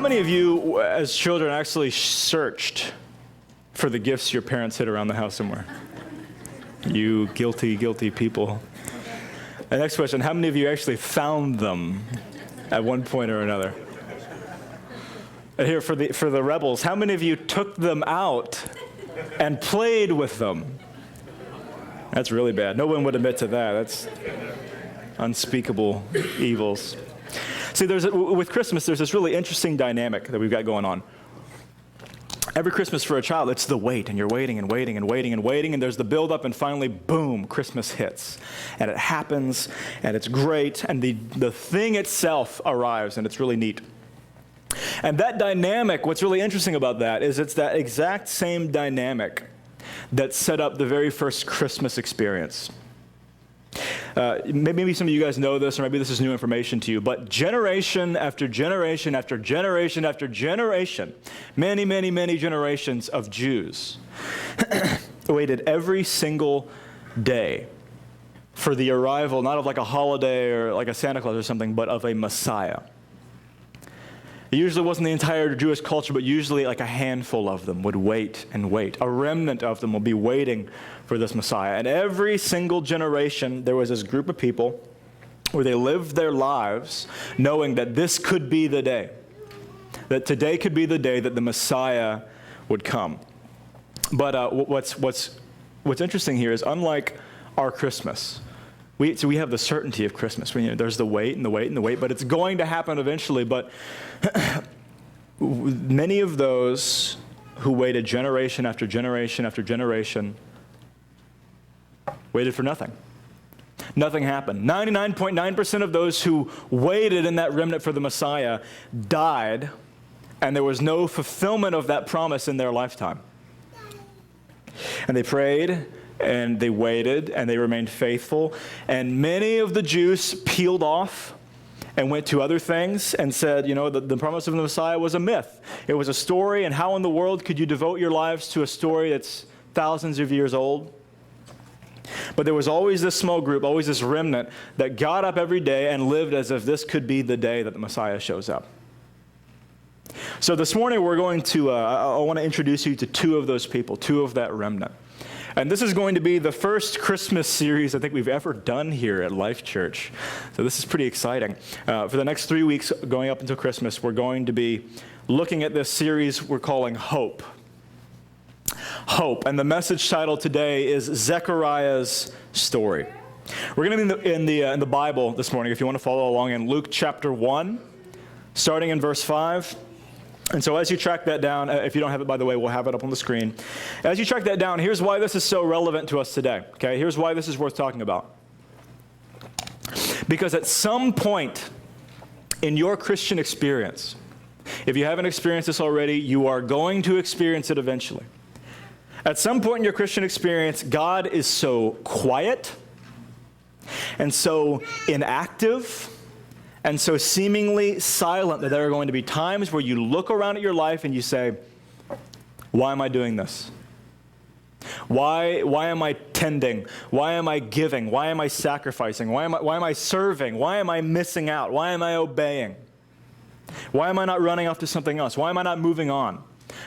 many of you, as children, actually searched for the gifts your parents hid around the house somewhere? You guilty, guilty people. The next question, how many of you actually found them at one point or another? And here, for the rebels, how many of you took them out and played with them? That's really bad. No one would admit to that. That's unspeakable evils. See, with Christmas, there's this really interesting dynamic that we've got going on. Every Christmas for a child, it's the wait, and you're waiting and waiting and waiting and waiting, and there's the build-up, and finally, boom, Christmas hits. And it happens, and it's great, and the thing itself arrives, and it's really neat. And that dynamic, what's really interesting about that is it's that exact same dynamic that set up the very first Christmas experience. Maybe some of you guys know this, or maybe this is new information to you, but generation after generation after generation after generation, many, many, many generations of Jews waited every single day for the arrival, not of like a holiday or like a Santa Claus or something, but of a Messiah. It usually wasn't the entire Jewish culture, but usually like a handful of them would wait and wait. A remnant of them will be waiting for this Messiah. And every single generation, there was this group of people where they lived their lives knowing that this could be the day, that today could be the day that the Messiah would come. But what's interesting here is, unlike our Christmas, we have the certainty of Christmas. There's the wait and the wait and the wait, but it's going to happen eventually. But many of those who waited generation after generation after generation waited for nothing. Nothing happened. 99.9% of those who waited in that remnant for the Messiah died, and there was no fulfillment of that promise in their lifetime. And they prayed, and they waited, and they remained faithful. And many of the Jews peeled off and went to other things and said, the promise of the Messiah was a myth. It was a story, and how in the world could you devote your lives to a story that's thousands of years old? But there was always this small group, always this remnant that got up every day and lived as if this could be the day that the Messiah shows up. So this morning we're going to, I want to introduce you to two of those people, two of that remnant. And this is going to be the first Christmas series I think we've ever done here at Life Church. So this is pretty exciting. For the next 3 weeks going up until Christmas, we're going to be looking at this series we're calling Hope. Hope. And the message title today is Zechariah's Story. We're going to be in the Bible this morning, if you want to follow along, in Luke chapter 1, starting in verse 5. And so as you track that down, if you don't have it, by the way, we'll have it up on the screen. As you track that down, here's why this is so relevant to us today. Okay, here's why this is worth talking about. Because at some point in your Christian experience, if you haven't experienced this already, you are going to experience it eventually. At some point in your Christian experience, God is so quiet and so inactive and so seemingly silent that there are going to be times where you look around at your life and you say, why am I doing this? Why am I tending? Why am I giving? Why am I sacrificing? Why am I serving? Why am I missing out? Why am I obeying? Why am I not running off to something else? Why am I not moving on?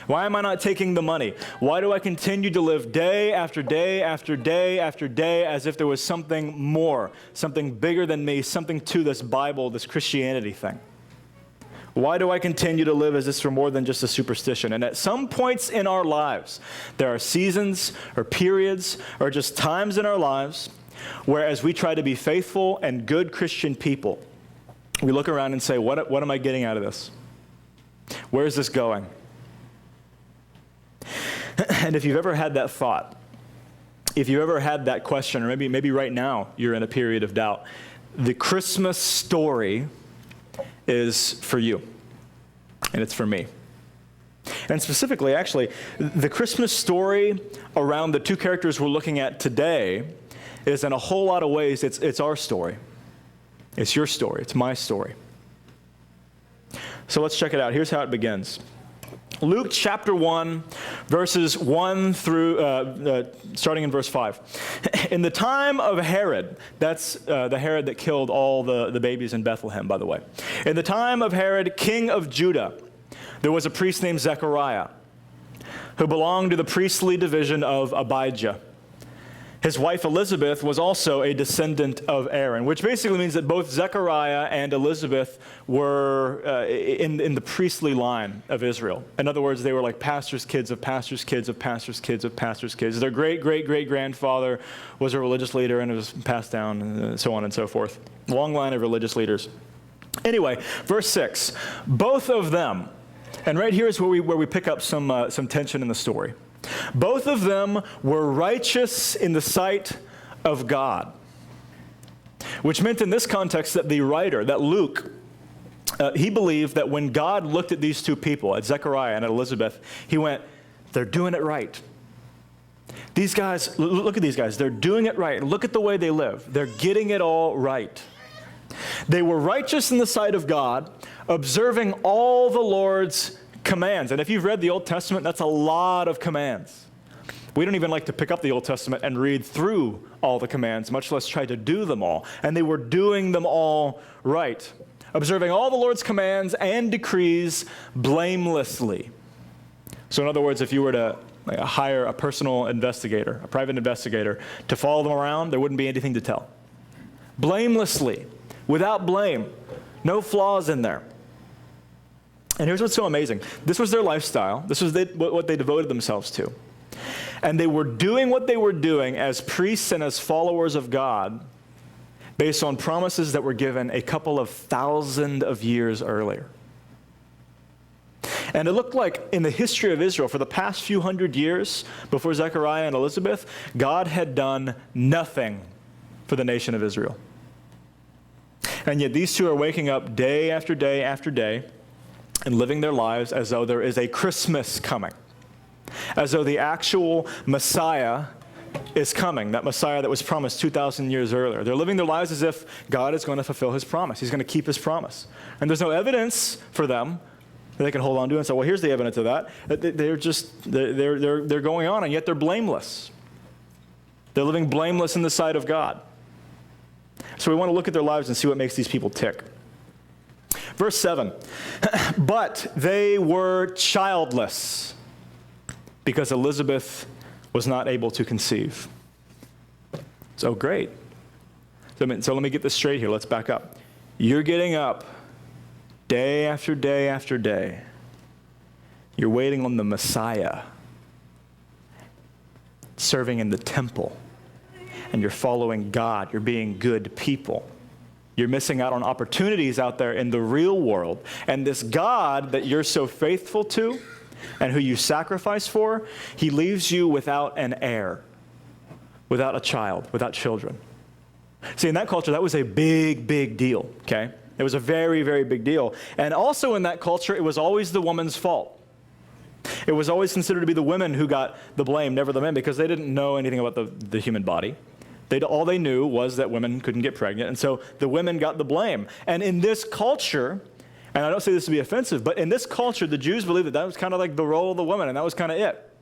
Why am I not taking the money? Why do I continue to live day after day after day after day as if there was something more, something bigger than me, something to this Bible, this Christianity thing? Why do I continue to live as if for more than just a superstition? And at some points in our lives, there are seasons or periods or just times in our lives where, as we try to be faithful and good Christian people, we look around and say, what am I getting out of this? Where is this going? And if you've ever had that thought, if you've ever had that question, or maybe right now you're in a period of doubt, the Christmas story is for you, and it's for me. And specifically, actually, the Christmas story around the two characters we're looking at today is, in a whole lot of ways, it's our story. It's your story. It's my story. So let's check it out. Here's how it begins. Luke chapter 1, verses 1 through, starting in verse 5. In the time of Herod, that's the Herod that killed all the babies in Bethlehem, by the way. In the time of Herod, king of Judah, there was a priest named Zechariah who belonged to the priestly division of Abijah. His wife Elizabeth was also a descendant of Aaron, which basically means that both Zechariah and Elizabeth were in the priestly line of Israel. In other words, they were like pastors' kids of pastors' kids of pastors' kids of pastors' kids. Their great-great-great-grandfather was a religious leader, and it was passed down, and so on and so forth. Long line of religious leaders. Anyway, verse 6, both of them, and right here is where we pick up some tension in the story. Both of them were righteous in the sight of God, which meant in this context that the writer, that Luke, he believed that when God looked at these two people, at Zechariah and at Elizabeth, he went, they're doing it right. These guys, look at these guys, they're doing it right. Look at the way they live. They're getting it all right. They were righteous in the sight of God, observing all the Lord's commands. And if you've read the Old Testament, that's a lot of commands. We don't even like to pick up the Old Testament and read through all the commands, much less try to do them all. And they were doing them all right, observing all the Lord's commands and decrees blamelessly. So in other words, if you were to hire a personal investigator, a private investigator, to follow them around, there wouldn't be anything to tell. Blamelessly, without blame, no flaws in there. And here's what's so amazing. This was their lifestyle. This was what they devoted themselves to. And they were doing what they were doing as priests and as followers of God based on promises that were given a couple of thousand of years earlier. And it looked like in the history of Israel, for the past few hundred years before Zechariah and Elizabeth, God had done nothing for the nation of Israel. And yet these two are waking up day after day after day and living their lives as though there is a Christmas coming, as though the actual Messiah is coming, that Messiah that was promised 2,000 years earlier. They're living their lives as if God is going to fulfill his promise. He's going to keep his promise. And there's no evidence for them that they can hold on to and say, well, here's the evidence of that. They're going on, and yet they're blameless. They're living blameless in the sight of God. So we want to look at their lives and see what makes these people tick. Verse 7, but they were childless because Elizabeth was not able to conceive. So great. So let me get this straight here. Let's back up. You're getting up day after day after day. You're waiting on the Messiah, serving in the temple, and you're following God. You're being good people. You're missing out on opportunities out there in the real world. And this God that you're so faithful to and who you sacrifice for, he leaves you without an heir, without a child, without children. See, in that culture, that was a big, big deal, okay? It was a very, very big deal. And also in that culture, it was always the woman's fault. It was always considered to be the women who got the blame, never the men, because they didn't know anything about the human body. All they knew was that women couldn't get pregnant, and so the women got the blame. And in this culture, and I don't say this to be offensive, but in this culture, the Jews believed that was kind of like the role of the woman, and that was kind of it.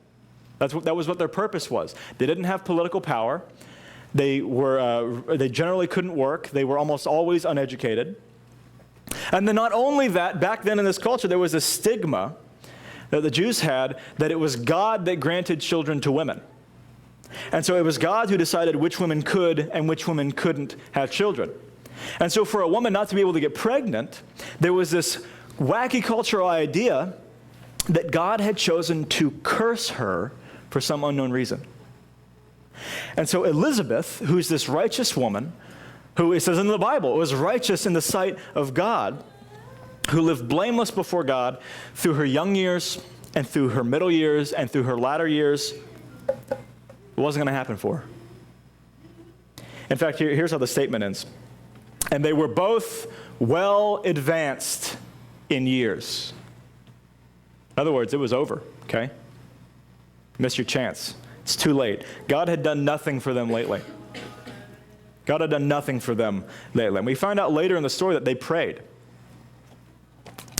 That was what their purpose was. They didn't have political power. They generally couldn't work. They were almost always uneducated. And then not only that, back then in this culture, there was a stigma that the Jews had that it was God that granted children to women. And so it was God who decided which women could and which women couldn't have children. And so for a woman not to be able to get pregnant, there was this wacky cultural idea that God had chosen to curse her for some unknown reason. And so Elizabeth, who's this righteous woman, who it says in the Bible, was righteous in the sight of God, who lived blameless before God through her young years and through her middle years and through her latter years, it wasn't going to happen for her. In fact, here's how the statement ends. And they were both well advanced in years. In other words, it was over, okay? Missed your chance. It's too late. God had done nothing for them lately. God had done nothing for them lately. And we find out later in the story that they prayed.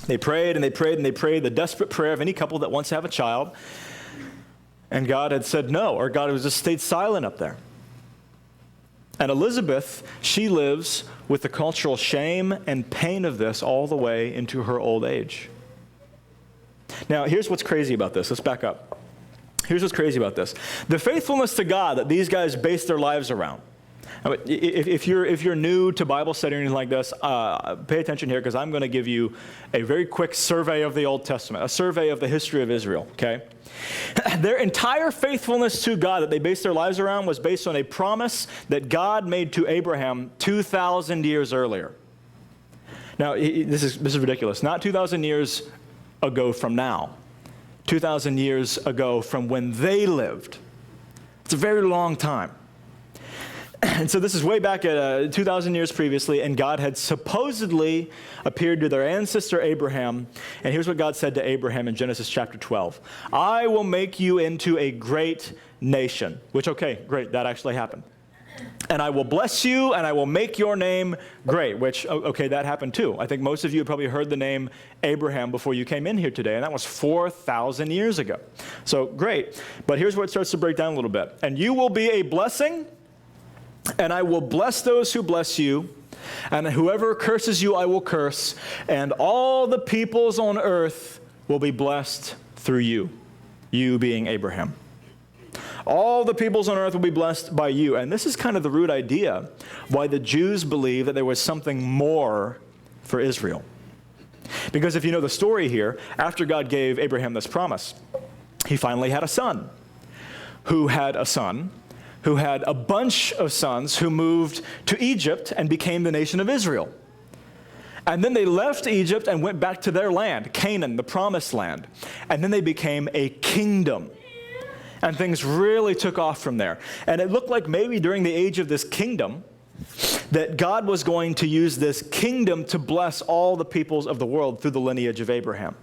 They prayed and they prayed and they prayed, the desperate prayer of any couple that wants to have a child. And God had said no, or God was just stayed silent up there. And Elizabeth, she lives with the cultural shame and pain of this all the way into her old age. Now, here's what's crazy about this. Let's back up. Here's what's crazy about this. The faithfulness to God that these guys based their lives around. If you're new to Bible study or anything like this, pay attention here, because I'm going to give you a very quick survey of the Old Testament, a survey of the history of Israel, okay? Their entire faithfulness to God that they based their lives around was based on a promise that God made to Abraham 2,000 years earlier. Now, this is ridiculous. Not 2,000 years ago from now. 2,000 years ago from when they lived. It's a very long time. And so this is way back at 2,000 years previously, and God had supposedly appeared to their ancestor Abraham. And here's what God said to Abraham in Genesis chapter 12. I will make you into a great nation. Which, okay, great, that actually happened. And I will bless you, and I will make your name great, which, okay, that happened too. I think most of you have probably heard the name Abraham before you came in here today, and that was 4,000 years ago. So great. But here's where it starts to break down a little bit. And you will be a blessing, and I will bless those who bless you, and whoever curses you I will curse, and all the peoples on earth will be blessed through you, you being Abraham. All the peoples on earth will be blessed by you. And this is kind of the root idea why the Jews believe that there was something more for Israel. Because if you know the story here, after God gave Abraham this promise, he finally had a son who had a bunch of sons who moved to Egypt and became the nation of Israel. And then they left Egypt and went back to their land, Canaan, the promised land. And then they became a kingdom. And things really took off from there. And it looked like maybe during the age of this kingdom that God was going to use this kingdom to bless all the peoples of the world through the lineage of Abraham.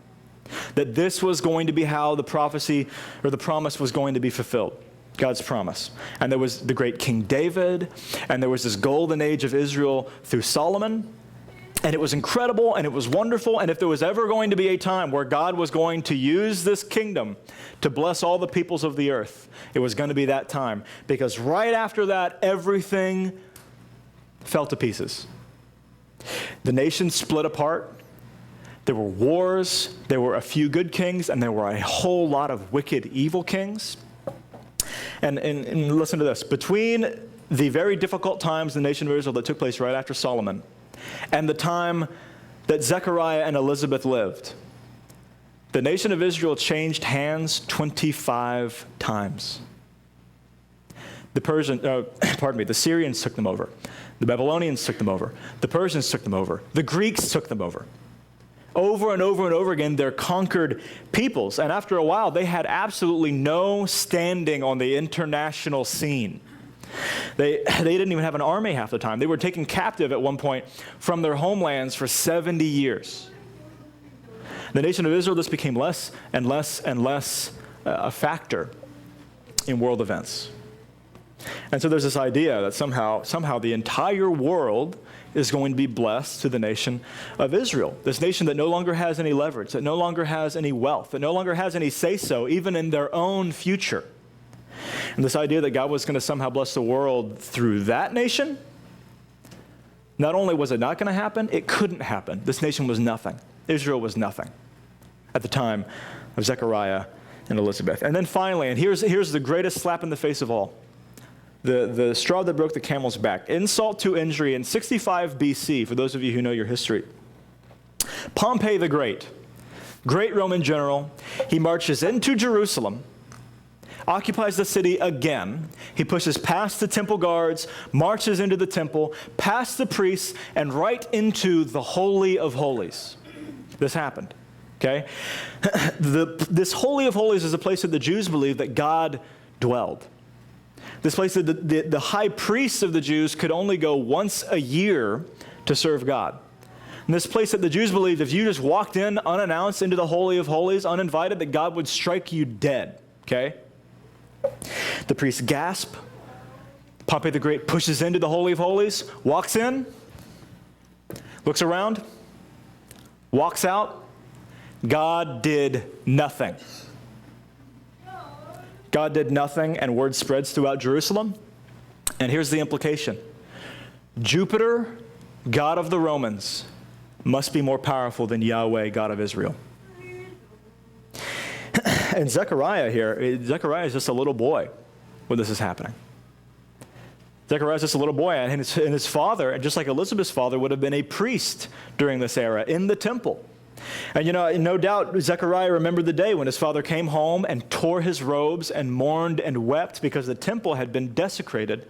That this was going to be how the prophecy or the promise was going to be fulfilled. God's promise. And there was the great King David, and there was this golden age of Israel through Solomon. And it was incredible, and it was wonderful, and if there was ever going to be a time where God was going to use this kingdom to bless all the peoples of the earth, it was going to be that time. Because right after that, everything fell to pieces. The nation split apart. There were wars. There were a few good kings, and there were a whole lot of wicked, evil kings. And listen to this. Between the very difficult times in the nation of Israel that took place right after Solomon and the time that Zechariah and Elizabeth lived, the nation of Israel changed hands 25 times. The Syrians took them over. The Babylonians took them over. The Persians took them over. The Greeks took them over. Over and over and over again, they're conquered peoples. And after a while, they had absolutely no standing on the international scene. They didn't even have an army half the time. They were taken captive at one point from their homelands for 70 years. The nation of Israel just became less and less and less a factor in world events. And so there's this idea that somehow the entire world is going to be blessed to the nation of Israel. This nation that no longer has any leverage, that no longer has any wealth, that no longer has any say-so, even in their own future. And this idea that God was going to somehow bless the world through that nation, not only was it not going to happen, it couldn't happen. This nation was nothing. Israel was nothing at the time of Zechariah and Elizabeth. And then finally, and here's the greatest slap in the face of all, the straw that broke the camel's back. Insult to injury in 65 BC, for those of you who know your history. Pompey the Great Roman general, he marches into Jerusalem, occupies the city again. He pushes past the temple guards, marches into the temple, past the priests, and right into the Holy of Holies. This happened, okay? This Holy of Holies is a place that the Jews believed that God dwelled. This place that the high priests of the Jews could only go once a year to serve God. And this place that the Jews believed if you just walked in unannounced into the Holy of Holies, uninvited, that God would strike you dead, okay? The priests gasp. Pompey the Great pushes into the Holy of Holies, walks in, looks around, walks out. God did nothing. God did nothing, and word spreads throughout Jerusalem. And here's the implication. Jupiter, God of the Romans, must be more powerful than Yahweh, God of Israel. And Zechariah is just a little boy when this is happening. Zechariah is just a little boy, and his father, and just like Elizabeth's father, would have been a priest during this era in the temple. And no doubt Zechariah remembered the day when his father came home and tore his robes and mourned and wept because the temple had been desecrated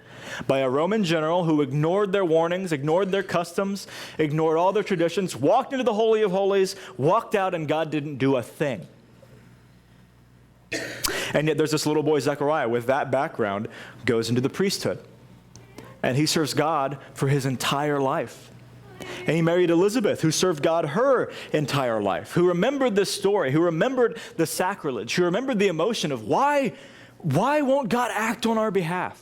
by a Roman general who ignored their warnings, ignored their customs, ignored all their traditions, walked into the Holy of Holies, walked out, and God didn't do a thing. And yet there's this little boy, Zechariah, with that background, goes into the priesthood. And he serves God for his entire life. And he married Elizabeth, who served God her entire life, who remembered this story, who remembered the sacrilege, who remembered the emotion of why won't God act on our behalf?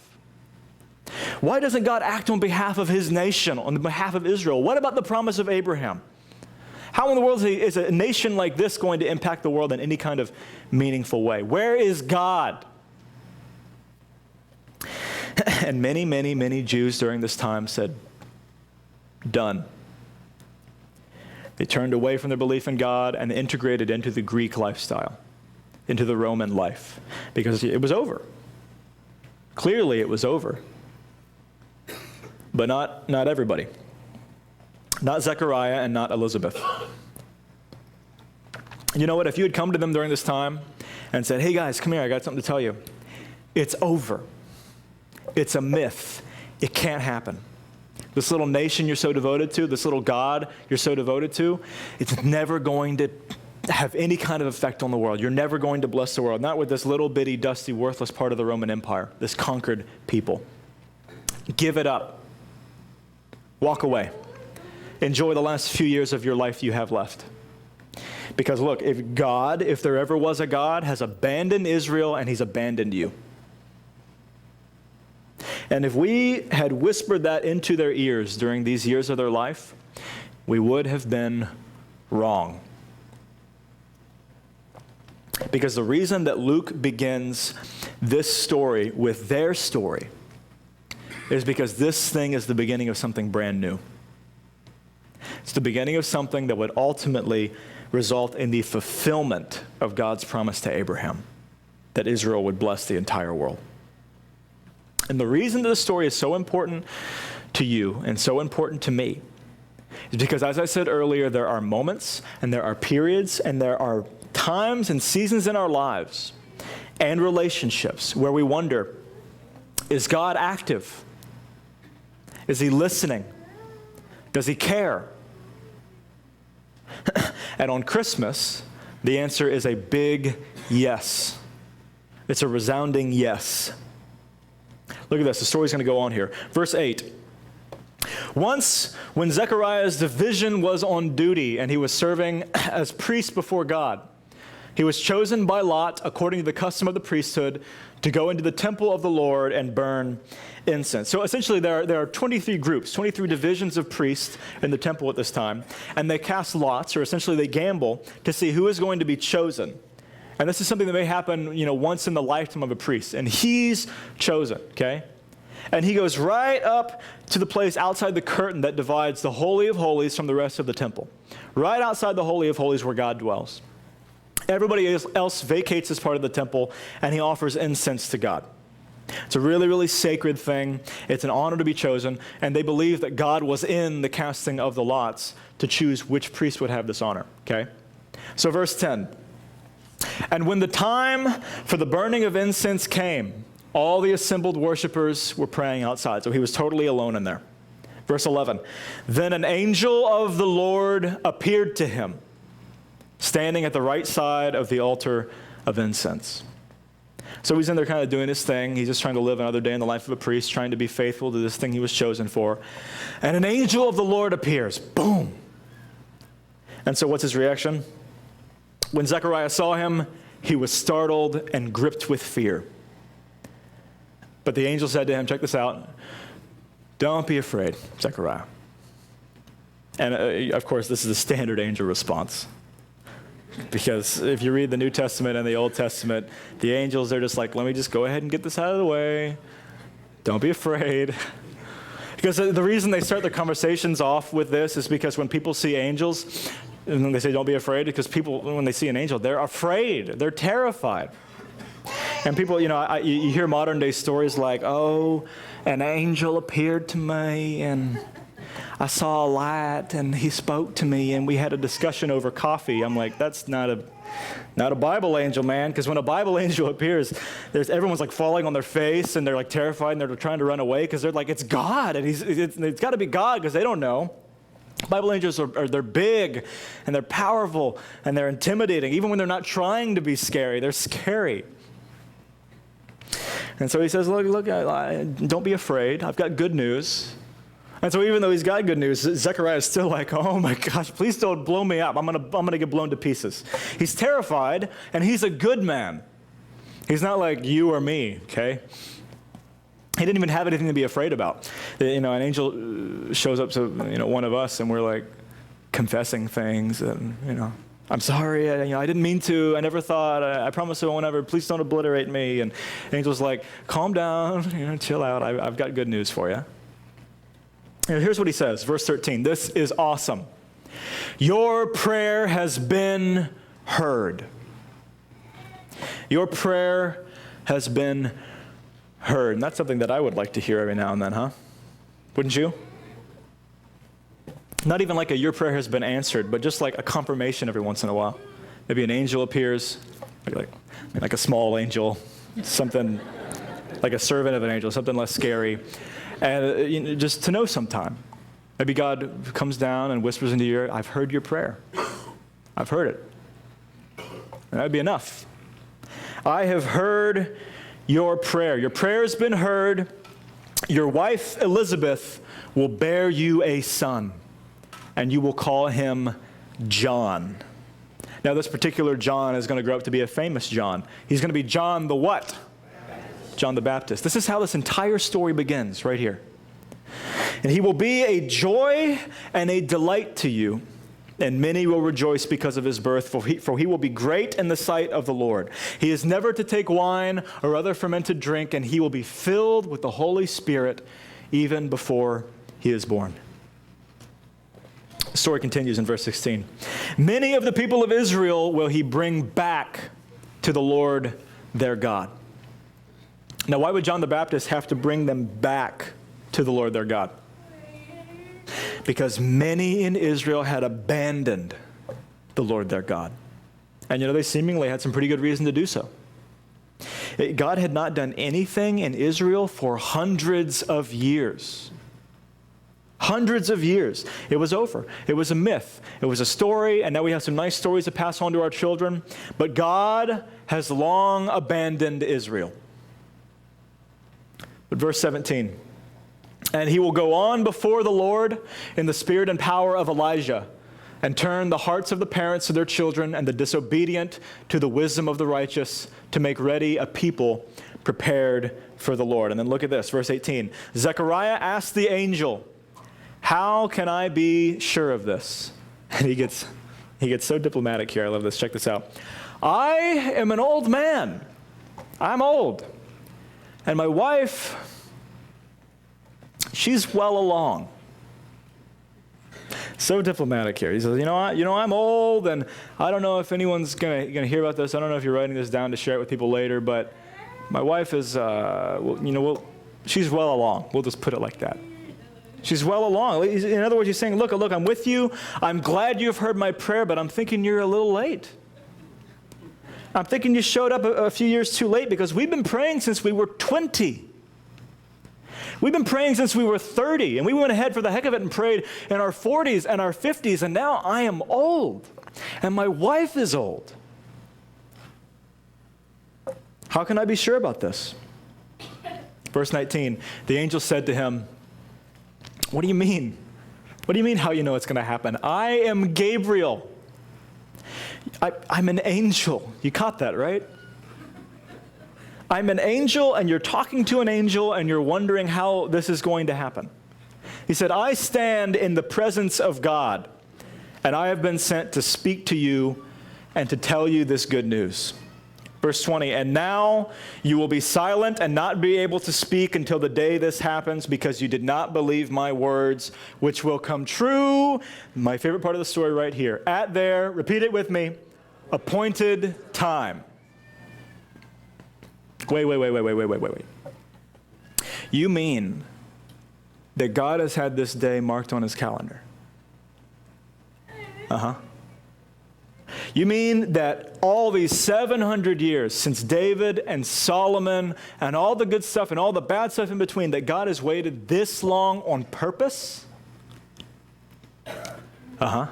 Why doesn't God act on behalf of his nation, on behalf of Israel? What about the promise of Abraham? How in the world is a nation like this going to impact the world in any kind of meaningful way? Where is God? And many, many, many Jews during this time said, done. They turned away from their belief in God and integrated into the Greek lifestyle, into the Roman life, because it was over. Clearly it was over. But not everybody. Not Zechariah and not Elizabeth. You know what? If you had come to them during this time and said, hey guys, come here, I got something to tell you. It's over. It's a myth. It can't happen. This little nation you're so devoted to, this little God you're so devoted to, it's never going to have any kind of effect on the world. You're never going to bless the world. Not with this little bitty, dusty, worthless part of the Roman Empire, this conquered people. Give it up. Walk away. Enjoy the last few years of your life you have left. Because look, if there ever was a God, has abandoned Israel and he's abandoned you. And if we had whispered that into their ears during these years of their life, we would have been wrong. Because the reason that Luke begins this story with their story is because this thing is the beginning of something brand new. It's the beginning of something that would ultimately result in the fulfillment of God's promise to Abraham, that Israel would bless the entire world. And the reason that this story is so important to you and so important to me is because, as I said earlier, there are moments and there are periods and there are times and seasons in our lives and relationships where we wonder, is God active? Is he listening? Does he care? And on Christmas, the answer is a big yes. It's a resounding yes. Look at this. The story's going to go on here. Verse 8. Once, when Zechariah's division was on duty and he was serving as priest before God, he was chosen by lot, according to the custom of the priesthood, to go into the temple of the Lord and burn incense. So essentially there are 23 groups, 23 divisions of priests in the temple at this time, and they cast lots, or essentially they gamble, to see who is going to be chosen. And this is something that may happen, once in the lifetime of a priest. And he's chosen, okay? And he goes right up to the place outside the curtain that divides the Holy of Holies from the rest of the temple. Right outside the Holy of Holies where God dwells. Everybody else vacates this part of the temple, and he offers incense to God. It's a really, really sacred thing. It's an honor to be chosen, and they believe that God was in the casting of the lots to choose which priest would have this honor, okay? So verse 10. And when the time for the burning of incense came, all the assembled worshipers were praying outside. So he was totally alone in there. Verse 11. Then an angel of the Lord appeared to him, standing at the right side of the altar of incense. So he's in there kind of doing his thing. He's just trying to live another day in the life of a priest, trying to be faithful to this thing he was chosen for. And an angel of the Lord appears. Boom. And so what's his reaction? When Zechariah saw him, he was startled and gripped with fear. But the angel said to him, check this out, don't be afraid, Zechariah. And of course, this is a standard angel response. Because if you read the New Testament and the Old Testament, the angels are just like, let me just go ahead and get this out of the way. Don't be afraid. Because the reason they start their conversations off with this is because when people see angels, And they say, don't be afraid, because people, when they see an angel, they're afraid. They're terrified. And people, you hear modern day stories like, oh, an angel appeared to me and I saw a light and he spoke to me and we had a discussion over coffee. I'm like, that's not a Bible angel, man, because when a Bible angel appears, everyone's like falling on their face and they're like terrified and they're trying to run away because they're like, it's God, and it's got to be God, because they don't know. Bible angels they're big and they're powerful and they're intimidating. Even when they're not trying to be scary, they're scary. And so he says, look, don't be afraid. I've got good news. And so even though he's got good news, Zechariah is still like, oh my gosh, please don't blow me up. I'm gonna get blown to pieces. He's terrified, and he's a good man. He's not like you or me, okay? He didn't even have anything to be afraid about. An angel shows up to one of us, and we're like confessing things, and I'm sorry, I didn't mean to, I never thought, I promise I won't ever, please don't obliterate me. And the angel's like, calm down, chill out, I've got good news for you. And here's what he says, verse 13, this is awesome. Your prayer has been heard. Your prayer has been heard. And that's something that I would like to hear every now and then, huh? Wouldn't you? Not even like your prayer has been answered, but just like a confirmation every once in a while. Maybe an angel appears, like a small angel, something like a servant of an angel, something less scary. And just to know sometime. Maybe God comes down and whispers into your ear, I've heard your prayer. I've heard it. And that would be enough. I have heard your prayer. Your prayer has been heard. Your wife, Elizabeth, will bear you a son, and you will call him John. Now, this particular John is going to grow up to be a famous John. He's going to be John the what? John the Baptist. This is how this entire story begins, right here. And he will be a joy and a delight to you, and many will rejoice because of his birth, for he will be great in the sight of the Lord. He is never to take wine or other fermented drink, and he will be filled with the Holy Spirit even before he is born. The story continues in verse 16. Many of the people of Israel will he bring back to the Lord their God. Now, why would John the Baptist have to bring them back to the Lord their God? Because many in Israel had abandoned the Lord their God. And they seemingly had some pretty good reason to do so. God had not done anything in Israel for hundreds of years. Hundreds of years. It was over. It was a myth. It was a story, and now we have some nice stories to pass on to our children. But God has long abandoned Israel. But verse 17, and he will go on before the Lord in the spirit and power of Elijah, and turn the hearts of the parents to their children and the disobedient to the wisdom of the righteous, to make ready a people prepared for the Lord. And then look at this, verse 18. Zechariah asked the angel, how can I be sure of this? And he gets so diplomatic here. I love this. Check this out. I am an old man. I'm old. And my wife, she's well along. So diplomatic here. He says, I'm old, and I don't know if anyone's gonna hear about this. I don't know if you're writing this down to share it with people later, but my wife is, she's well along. We'll just put it like that. She's well along. In other words, he's saying, look, I'm with you. I'm glad you've heard my prayer, but I'm thinking you're a little late. I'm thinking you showed up a few years too late, because we've been praying since we were 20. We've been praying since we were 30, and we went ahead for the heck of it and prayed in our 40s and our 50s, and now I am old, and my wife is old. How can I be sure about this? Verse 19, the angel said to him, what do you mean? What do you mean how you know it's going to happen? I am Gabriel. I'm an angel. You caught that, right? I'm an angel, and you're talking to an angel, and you're wondering how this is going to happen. He said, I stand in the presence of God, and I have been sent to speak to you and to tell you this good news. Verse 20, and now you will be silent and not be able to speak until the day this happens, because you did not believe my words, which will come true. My favorite part of the story right here. At their, repeat it with me, appointed time. Wait. You mean that God has had this day marked on his calendar? Uh-huh. You mean that all these 700 years since David and Solomon and all the good stuff and all the bad stuff in between, that God has waited this long on purpose? Uh-huh.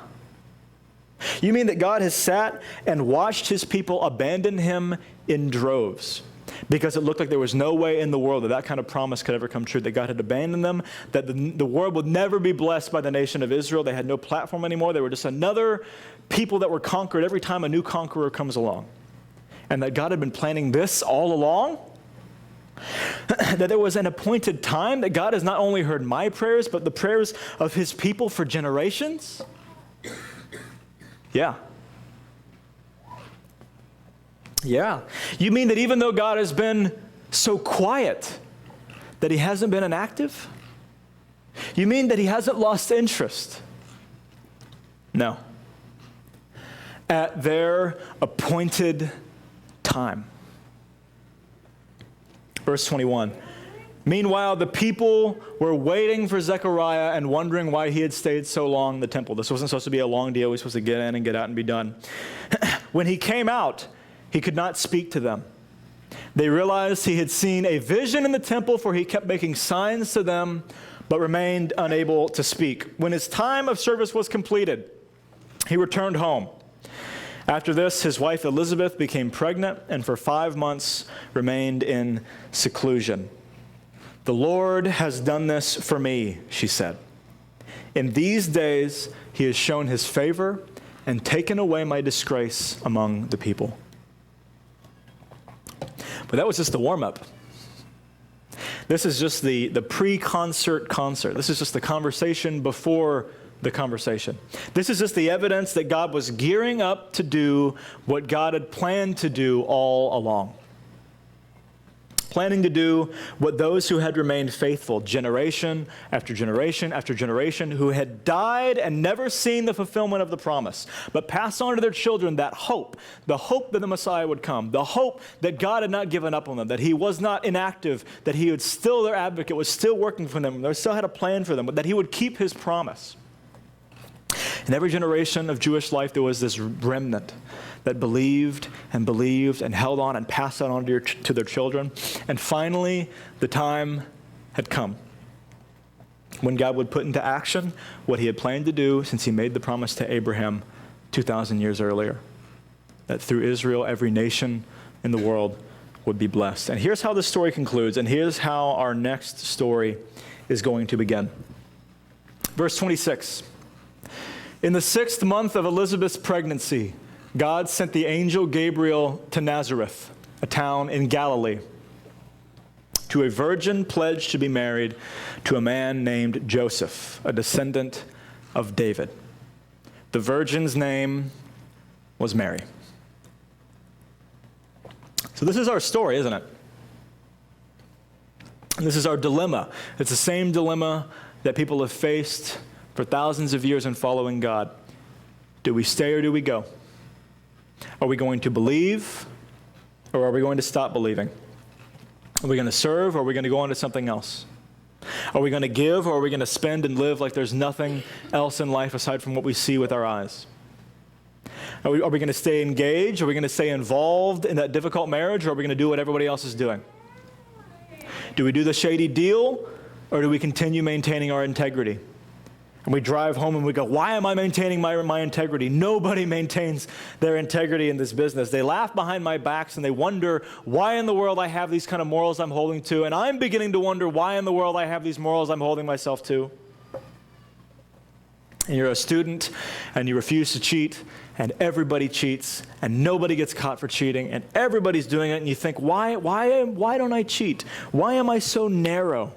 You mean that God has sat and watched his people abandon him in droves because it looked like there was no way in the world that that kind of promise could ever come true, that God had abandoned them, that the world would never be blessed by the nation of Israel. They had no platform anymore. They were just another people that were conquered every time a new conqueror comes along. And that God had been planning this all along? That there was an appointed time, that God has not only heard my prayers, but the prayers of his people for generations? Yeah. Yeah. You mean that even though God has been so quiet, that he hasn't been inactive? You mean that he hasn't lost interest? No. At their appointed time. Verse 21. Meanwhile, the people were waiting for Zechariah and wondering why he had stayed so long in the temple. This wasn't supposed to be a long deal. He was supposed to get in and get out and be done. When he came out, he could not speak to them. They realized he had seen a vision in the temple, for he kept making signs to them, but remained unable to speak. When his time of service was completed, he returned home. After this, his wife Elizabeth became pregnant, and for 5 months remained in seclusion. The Lord has done this for me, she said. In these days, he has shown his favor and taken away my disgrace among the people. But that was just the warm-up. This is just the pre-concert concert. This is just the conversation before the conversation. This is just the evidence that God was gearing up to do what God had planned to do all along. Planning to do what those who had remained faithful, generation after generation after generation, who had died and never seen the fulfillment of the promise, but passed on to their children that hope, the hope that the Messiah would come, the hope that God had not given up on them, that he was not inactive, that he was still their advocate, was still working for them, they still had a plan for them, but that he would keep his promise. In every generation of Jewish life, there was this remnant that believed and held on and passed that on to their children. And finally, the time had come when God would put into action what he had planned to do since he made the promise to Abraham 2,000 years earlier, that through Israel, every nation in the world would be blessed. And here's how the story concludes, and here's how our next story is going to begin. Verse 26. In the 6th month of Elizabeth's pregnancy, God sent the angel Gabriel to Nazareth, a town in Galilee, to a virgin pledged to be married to a man named Joseph, a descendant of David. The virgin's name was Mary. So this is our story, isn't it? And this is our dilemma. It's the same dilemma that people have faced for thousands of years in following God. Do we stay or do we go? Are we going to believe or are we going to stop believing? Are we going to serve or are we going to go on to something else? Are we going to give or are we going to spend and live like there's nothing else in life aside from what we see with our eyes? Are we going to stay engaged? Are we going to stay involved in that difficult marriage, or are we going to do what everybody else is doing? Do we do the shady deal, or do we continue maintaining our integrity? And we drive home and we go, why am I maintaining my integrity? Nobody maintains their integrity in this business. They laugh behind my backs and they wonder why in the world I have these kind of morals I'm holding to. And I'm beginning to wonder why in the world I have these morals I'm holding myself to. And you're a student and you refuse to cheat, and everybody cheats and nobody gets caught for cheating and everybody's doing it, and you think, why don't I cheat? Why am I so narrow?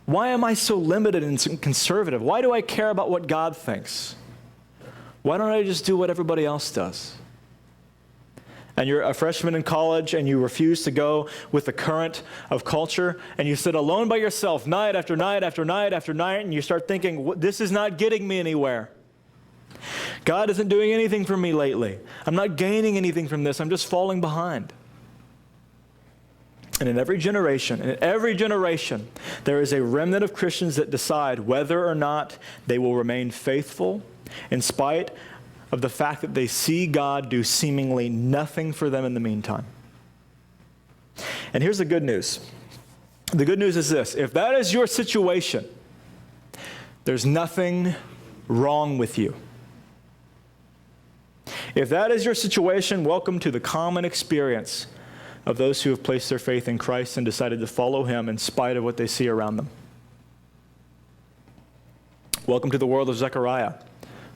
Why am I so limited and conservative? Why do I care about what God thinks? Why don't I just do what everybody else does? and you're a freshman in college and you refuse to go with the current of culture, and you sit alone by yourself night after night after night after night, and you start thinking, this is not getting me anywhere. God isn't doing anything for me lately. I'm not gaining anything from this. I'm just falling behind. And in every generation, there is a remnant of Christians that decide whether or not they will remain faithful in spite of the fact that they see God do seemingly nothing for them in the meantime. And here's the good news. The good news is this: if that is your situation, there's nothing wrong with you. If that is your situation, welcome to the common experience of those who have placed their faith in Christ and decided to follow him in spite of what they see around them. Welcome to the world of Zechariah,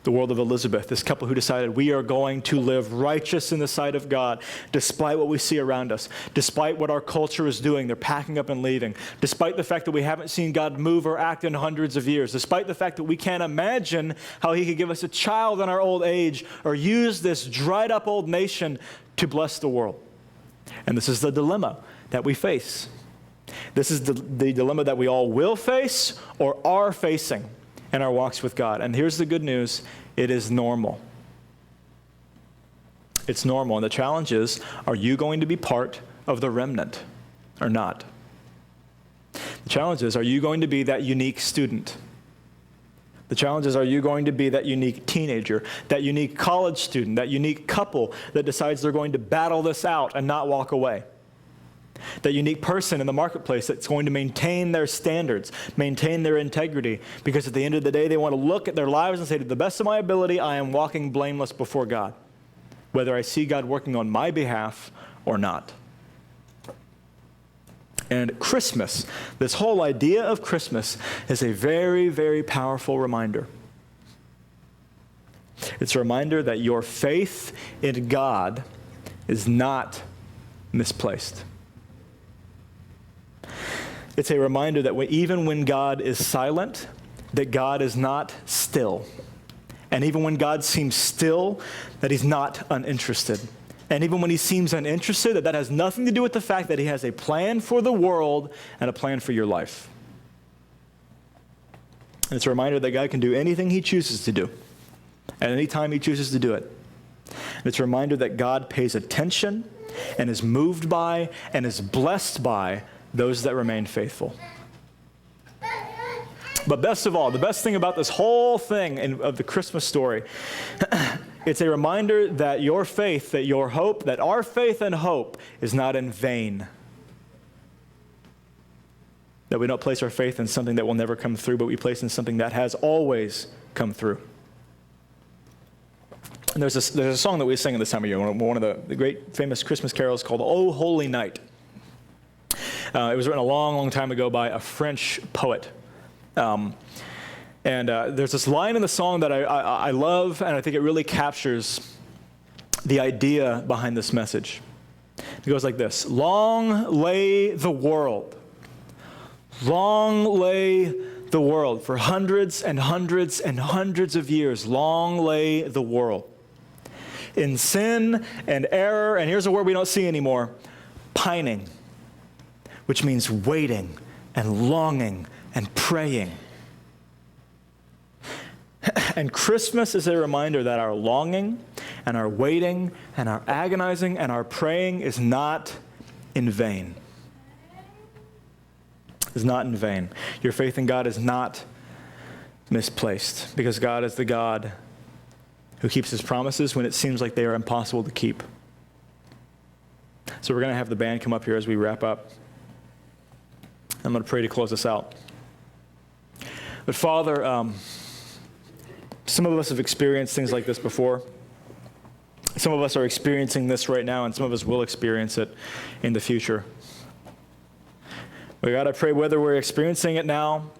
the world of Elizabeth, this couple who decided we are going to live righteous in the sight of God despite what we see around us, despite what our culture is doing. They're packing up and leaving, despite the fact that we haven't seen God move or act in hundreds of years, despite the fact that we can't imagine how he could give us a child in our old age or use this dried up old nation to bless the world. And this is the dilemma that we face. This is the dilemma that we all will face or are facing in our walks with God. And here's the good news: it is normal. It's normal. And the challenge is, are you going to be part of the remnant or not? The challenge is, are you going to be that unique student? The challenge is, are you going to be that unique teenager, that unique college student, that unique couple that decides they're going to battle this out and not walk away? That unique person in the marketplace that's going to maintain their standards, maintain their integrity, because at the end of the day, they want to look at their lives and say, to the best of my ability, I am walking blameless before God, whether I see God working on my behalf or not. And Christmas, this whole idea of Christmas, is a very, very powerful reminder. It's a reminder that your faith in God is not misplaced. It's a reminder that even when God is silent, that God is not still. And even when God seems still, that he's not uninterested. And even when he seems uninterested, that has nothing to do with the fact that he has a plan for the world and a plan for your life. And it's a reminder that God can do anything he chooses to do, at any time he chooses to do it. And it's a reminder that God pays attention and is moved by and is blessed by those that remain faithful. But best of all, the best thing about this whole thing of the Christmas story, it's a reminder that your faith, that your hope, that our faith and hope is not in vain. That we don't place our faith in something that will never come through, but we place in something that has always come through. And there's a song that we sing at this time of year, one of the great famous Christmas carols called "O Holy Night." It was written a long, long time ago by a French poet. There's this line in the song that I love, and I think it really captures the idea behind this message. It goes like this: long lay the world for hundreds and hundreds and hundreds of years. Long lay the world in sin and error, and here's a word we don't see anymore: pining, which means waiting and longing and praying. And Christmas is a reminder that our longing and our waiting and our agonizing and our praying is not in vain. Is not in vain. Your faith in God is not misplaced, because God is the God who keeps his promises when it seems like they are impossible to keep. So we're going to have the band come up here as we wrap up. I'm going to pray to close us out. But Father, some of us have experienced things like this before. Some of us are experiencing this right now, and some of us will experience it in the future. But God, I pray whether we're experiencing it now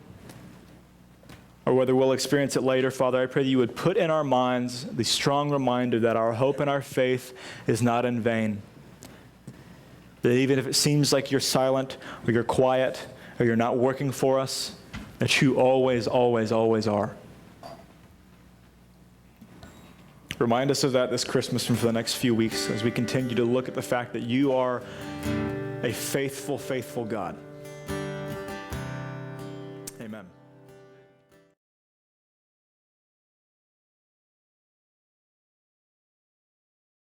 or whether we'll experience it later, Father, I pray that you would put in our minds the strong reminder that our hope and our faith is not in vain. That even if it seems like you're silent or you're quiet or you're not working for us, that you always, always, always are. Remind us of that this Christmas and for the next few weeks as we continue to look at the fact that you are a faithful, faithful God. Amen.